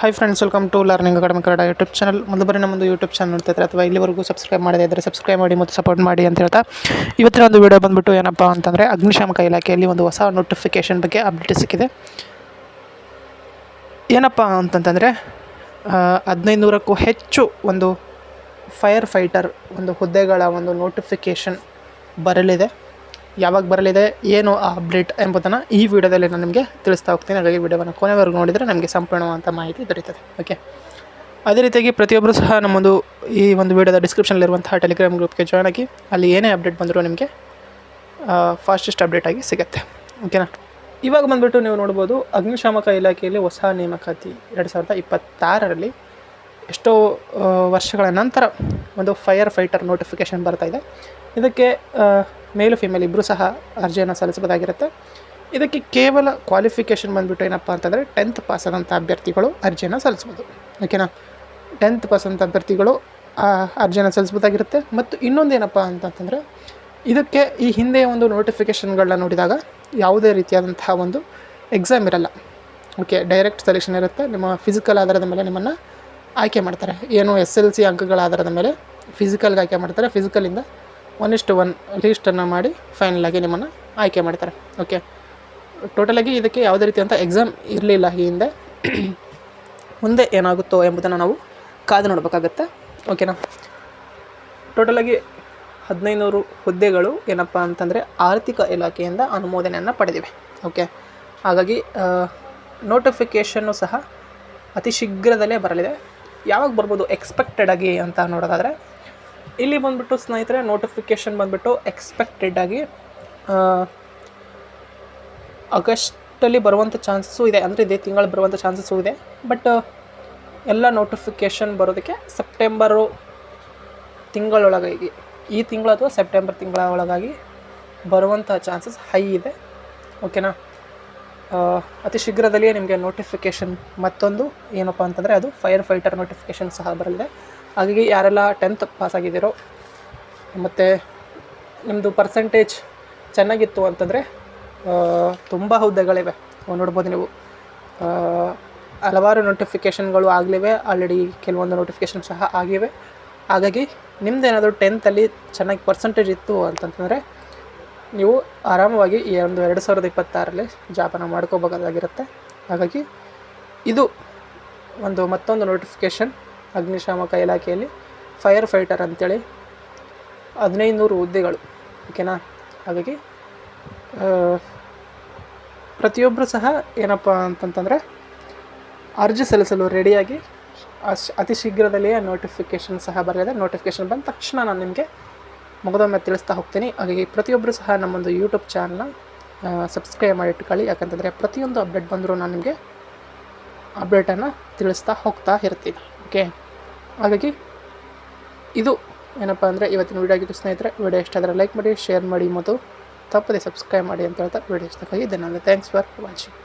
Hi friends, welcome to learning academy Kannada YouTube channel. ಮೊದಲು ನಮ್ಮದು YouTube channel ನೋಡ್ತಿದ್ರೆ ಅಥವಾ ಇಲ್ಲಿವರೆಗೂ ಸಬ್ಸ್ಕ್ರೈಬ್ ಮಾಡದೇ ಇದ್ದರೆ ಸಬ್ಸ್ಕ್ರೈಬ್ ಮಾಡಿ ಮತ್ತು ಸಪೋರ್ಟ್ ಮಾಡಿ ಅಂತ ಹೇಳ್ತಾ ಇವತ್ತಿನ ಒಂದು ವಿಡಿಯೋ ಬಂದುಬಿಟ್ಟು ಏನಪ್ಪ ಅಂತಂದರೆ ಅಗ್ನಿಶಾಮಕ ಇಲಾಖೆಯಲ್ಲಿ ಒಂದು ಹೊಸ ನೋಟಿಫಿಕೇಷನ್ ಬಗ್ಗೆ ಅಪ್ಡೇಟ್ ಸಿಕ್ಕಿದೆ. ಏನಪ್ಪ ಅಂತಂತಂದರೆ 1500ಕ್ಕೂ ಹೆಚ್ಚು ಒಂದು ಫೈರ್ ಫೈಟರ್ ಒಂದು ಹುದ್ದೆಗಳ ಒಂದು ನೋಟಿಫಿಕೇಷನ್ ಬರಲಿದೆ. ಯಾವಾಗ ಬರಲಿದೆ, ಏನು ಆ ಅಪ್ಡೇಟ್ ಎಂಬುದನ್ನು ಈ ವಿಡಿಯೋದಲ್ಲಿ ನಾನು ನಿಮಗೆ ತಿಳಿಸ್ತಾ ಹೋಗ್ತೀನಿ. ಹಾಗಾಗಿ ವಿಡಿಯೋವನ್ನು ಕೊನೆವರೆಗೂ ನೋಡಿದರೆ ನಮಗೆ ಸಂಪೂರ್ಣವಾದಂಥ ಮಾಹಿತಿ ದೊರೀತದೆ. ಓಕೆ, ಅದೇ ರೀತಿಯಾಗಿ ಪ್ರತಿಯೊಬ್ಬರು ಸಹ ನಮ್ಮೊಂದು ಈ ಒಂದು ವಿಡಿಯೋದ ಡಿಸ್ಕ್ರಿಪ್ಷನಲ್ಲಿರುವಂತಹ ಟೆಲಿಗ್ರಾಮ್ ಗ್ರೂಪ್ಗೆ ಜಾಯ್ನ್ ಆಗಿ ಅಲ್ಲಿ ಏನೇ ಅಪ್ಡೇಟ್ ಬಂದರೂ ನಿಮಗೆ ಫಾಸ್ಟೆಸ್ಟ್ ಅಪ್ಡೇಟ್ ಆಗಿ ಸಿಗುತ್ತೆ. ಓಕೆನಾ. ಇವಾಗ ಬಂದುಬಿಟ್ಟು ನೀವು ನೋಡ್ಬೋದು, ಅಗ್ನಿಶಾಮಕ ಇಲಾಖೆಯಲ್ಲಿ ಹೊಸ ನೇಮಕಾತಿ 2026ರಲ್ಲಿ ಎಷ್ಟೋ ವರ್ಷಗಳ ನಂತರ ಒಂದು ಫೈರ್ ಫೈಟರ್ ನೋಟಿಫಿಕೇಷನ್ ಬರ್ತಾಯಿದೆ. ಇದಕ್ಕೆ ಮೇಲು ಫಿಮೇಲ್ ಇಬ್ಬರು ಸಹ ಅರ್ಜಿಯನ್ನು ಸಲ್ಲಿಸಬಹುದಾಗಿರುತ್ತೆ. ಇದಕ್ಕೆ ಕೇವಲ ಕ್ವಾಲಿಫಿಕೇಷನ್ ಬಂದುಬಿಟ್ಟು ಏನಪ್ಪ ಅಂತಂದರೆ 10th ಪಾಸ್ ಆದಂಥ ಅಭ್ಯರ್ಥಿಗಳು ಅರ್ಜಿಯನ್ನು ಸಲ್ಲಿಸ್ಬೋದು. ಓಕೆನಾ. 10th ಪಾಸ್ ಆದಂಥ ಅಭ್ಯರ್ಥಿಗಳು ಅರ್ಜಿಯನ್ನು ಸಲ್ಲಿಸಬಹುದಾಗಿರುತ್ತೆ. ಮತ್ತು ಇನ್ನೊಂದು ಏನಪ್ಪ ಅಂತಂತಂದರೆ, ಇದಕ್ಕೆ ಈ ಹಿಂದೆ ಒಂದು ನೋಟಿಫಿಕೇಷನ್ಗಳನ್ನ ನೋಡಿದಾಗ ಯಾವುದೇ ರೀತಿಯಾದಂತಹ ಒಂದು ಎಕ್ಸಾಮ್ ಇರಲ್ಲ. ಓಕೆ, ಡೈರೆಕ್ಟ್ ಸೆಲೆಕ್ಷನ್ ಇರುತ್ತೆ. ನಿಮ್ಮ ಫಿಸಿಕಲ್ ಆಧಾರದ ಮೇಲೆ ನಿಮ್ಮನ್ನು ಆಯ್ಕೆ ಮಾಡ್ತಾರೆ. ಏನು SLC ಅಂಕಗಳ ಆಧಾರದ ಮೇಲೆ ಫಿಸಿಕಲ್ಗೆ ಆಯ್ಕೆ ಮಾಡ್ತಾರೆ. ಫಿಸಿಕಲಿಂದ 1:1 ಲೀಸ್ಟನ್ನು ಮಾಡಿ ಫೈನಲ್ ಆಗಿ ನಿಮ್ಮನ್ನು ಆಯ್ಕೆ ಮಾಡ್ತಾರೆ. ಓಕೆ, ಟೋಟಲಾಗಿ ಇದಕ್ಕೆ ಯಾವುದೇ ರೀತಿಯಂಥ ಎಕ್ಸಾಮ್ ಇರಲಿಲ್ಲ ಈ ಹಿಂದೆ. ಮುಂದೆ ಏನಾಗುತ್ತೋ ಎಂಬುದನ್ನು ನಾವು ಕಾದು ನೋಡಬೇಕಾಗತ್ತೆ. ಓಕೆನಾ. ಟೋಟಲಾಗಿ 1500 ಹುದ್ದೆಗಳು ಏನಪ್ಪ ಅಂತಂದರೆ ಆರ್ಥಿಕ ಇಲಾಖೆಯಿಂದ ಅನುಮೋದನೆಯನ್ನು ಪಡೆದಿವೆ. ಓಕೆ, ಹಾಗಾಗಿ ನೋಟಿಫಿಕೇಷನ್ನು ಸಹ ಅತಿ ಶೀಘ್ರದಲ್ಲೇ ಬರಲಿದೆ. ಯಾವಾಗ ಬರ್ಬೋದು ಎಕ್ಸ್ಪೆಕ್ಟೆಡ್ ಆಗಿ ಅಂತ ನೋಡೋದಾದರೆ, ಇಲ್ಲಿ ಬಂದುಬಿಟ್ಟು ಸ್ನೇಹಿತರೆ ನೋಟಿಫಿಕೇಷನ್ ಬಂದುಬಿಟ್ಟು ಎಕ್ಸ್ಪೆಕ್ಟೆಡ್ ಆಗಿ ಆಗಸ್ಟಲ್ಲಿ ಬರುವಂಥ ಚಾನ್ಸಸ್ಸು ಇದೆ. ಅಂದರೆ ಇದೇ ತಿಂಗಳು ಬರುವಂಥ ಚಾನ್ಸಸ್ಸು ಇದೆ. ಬಟ್ ಎಲ್ಲ ನೋಟಿಫಿಕೇಷನ್ ಬರೋದಕ್ಕೆ ಸೆಪ್ಟೆಂಬರು ತಿಂಗಳೊಳಗಾಗಿ, ಈ ತಿಂಗಳು ಅಥವಾ ಸೆಪ್ಟೆಂಬರ್ ತಿಂಗಳ ಒಳಗಾಗಿ ಬರುವಂಥ ಚಾನ್ಸಸ್ ಹೈ ಇದೆ. ಓಕೆನಾ. ಅತಿ ಶೀಘ್ರದಲ್ಲಿಯೇ ನಿಮಗೆ ನೋಟಿಫಿಕೇಷನ್ ಮತ್ತೊಂದು ಏನಪ್ಪ ಅಂತಂದರೆ ಅದು ಫೈರ್ ಫೈಟರ್ ನೋಟಿಫಿಕೇಷನ್ ಸಹ ಬರಲಿದೆ. ಹಾಗಾಗಿ ಯಾರೆಲ್ಲ 10th ಪಾಸ್ ಆಗಿದ್ದೀರೋ ಮತ್ತು ನಿಮ್ಮದು ಪರ್ಸೆಂಟೇಜ್ ಚೆನ್ನಾಗಿತ್ತು ಅಂತಂದರೆ ತುಂಬ ಹುದ್ದೆಗಳಿವೆ. ನೋಡ್ಬೋದು ನೀವು, ಹಲವಾರು ನೋಟಿಫಿಕೇಷನ್ಗಳು ಆಗಲಿವೆ. ಆಲ್ರೆಡಿ ಕೆಲವೊಂದು ನೋಟಿಫಿಕೇಷನ್ ಸಹ ಆಗಿವೆ. ಹಾಗಾಗಿ ನಿಮ್ಮದೇನಾದರೂ 10th ಚೆನ್ನಾಗಿ ಪರ್ಸೆಂಟೇಜ್ ಇತ್ತು ಅಂತಂತಂದರೆ ನೀವು ಆರಾಮವಾಗಿ ಈ ಒಂದು 2026ರಲ್ಲಿ ಜಾಬನ್ನು ಮಾಡ್ಕೋಬೇಕಾಗಿರುತ್ತೆ. ಹಾಗಾಗಿ ಇದು ಒಂದು ಮತ್ತೊಂದು ನೋಟಿಫಿಕೇಷನ್ ಅಗ್ನಿಶಾಮಕ ಇಲಾಖೆಯಲ್ಲಿ ಫೈರ್ ಫೈಟರ್ ಅಂಥೇಳಿ 1500 ಹುದ್ದೆಗಳು. ಓಕೆನಾ. ಹಾಗಾಗಿ ಪ್ರತಿಯೊಬ್ಬರು ಸಹ ಏನಪ್ಪ ಅಂತಂತಂದರೆ ಅರ್ಜಿ ಸಲ್ಲಿಸಲು ರೆಡಿಯಾಗಿ ಅತಿ ಶೀಘ್ರದಲ್ಲಿಯೇ ನೋಟಿಫಿಕೇಷನ್ ಸಹ ಬರಲಿದೆ. ನೋಟಿಫಿಕೇಷನ್ ಬಂದ ತಕ್ಷಣ ನಾನು ನಿಮಗೆ ಮುಗಿದೊಮ್ಮೆ ತಿಳಿಸ್ತಾ ಹೋಗ್ತೀನಿ. ಹಾಗಾಗಿ ಪ್ರತಿಯೊಬ್ಬರು ಸಹ ನಮ್ಮೊಂದು ಯೂಟ್ಯೂಬ್ ಚಾನಲ್ನ ಸಬ್ಸ್ಕ್ರೈಬ್ ಮಾಡಿ ಇಟ್ಕೊಳ್ಳಿ. ಯಾಕಂತಂದರೆ ಪ್ರತಿಯೊಂದು ಅಪ್ಡೇಟ್ ಬಂದರೂ ನಾನು ನಿಮಗೆ ಅಪ್ಡೇಟನ್ನು ತಿಳಿಸ್ತಾ ಹೋಗ್ತಾ ಇರ್ತೀನಿ. ಓಕೆ, ಹಾಗಾಗಿ ಇದು ಏನಪ್ಪ ಅಂದರೆ ಇವತ್ತಿನ ವೀಡಿಯೋ ಆಗಿತ್ತು ಸ್ನೇಹಿತರೆ. ವಿಡಿಯೋ ಇಷ್ಟ ಆದರೆ ಲೈಕ್ ಮಾಡಿ, ಶೇರ್ ಮಾಡಿ ಮತ್ತು ತಪ್ಪದೆ ಸಬ್ಸ್ಕ್ರೈಬ್ ಮಾಡಿ ಅಂತ ಹೇಳ್ತಾ ವಿಡಿಯೋ ಇಷ್ಟಕ್ಕಾಗಿ ಧನ್ಯವಾದ. Thanks for watching.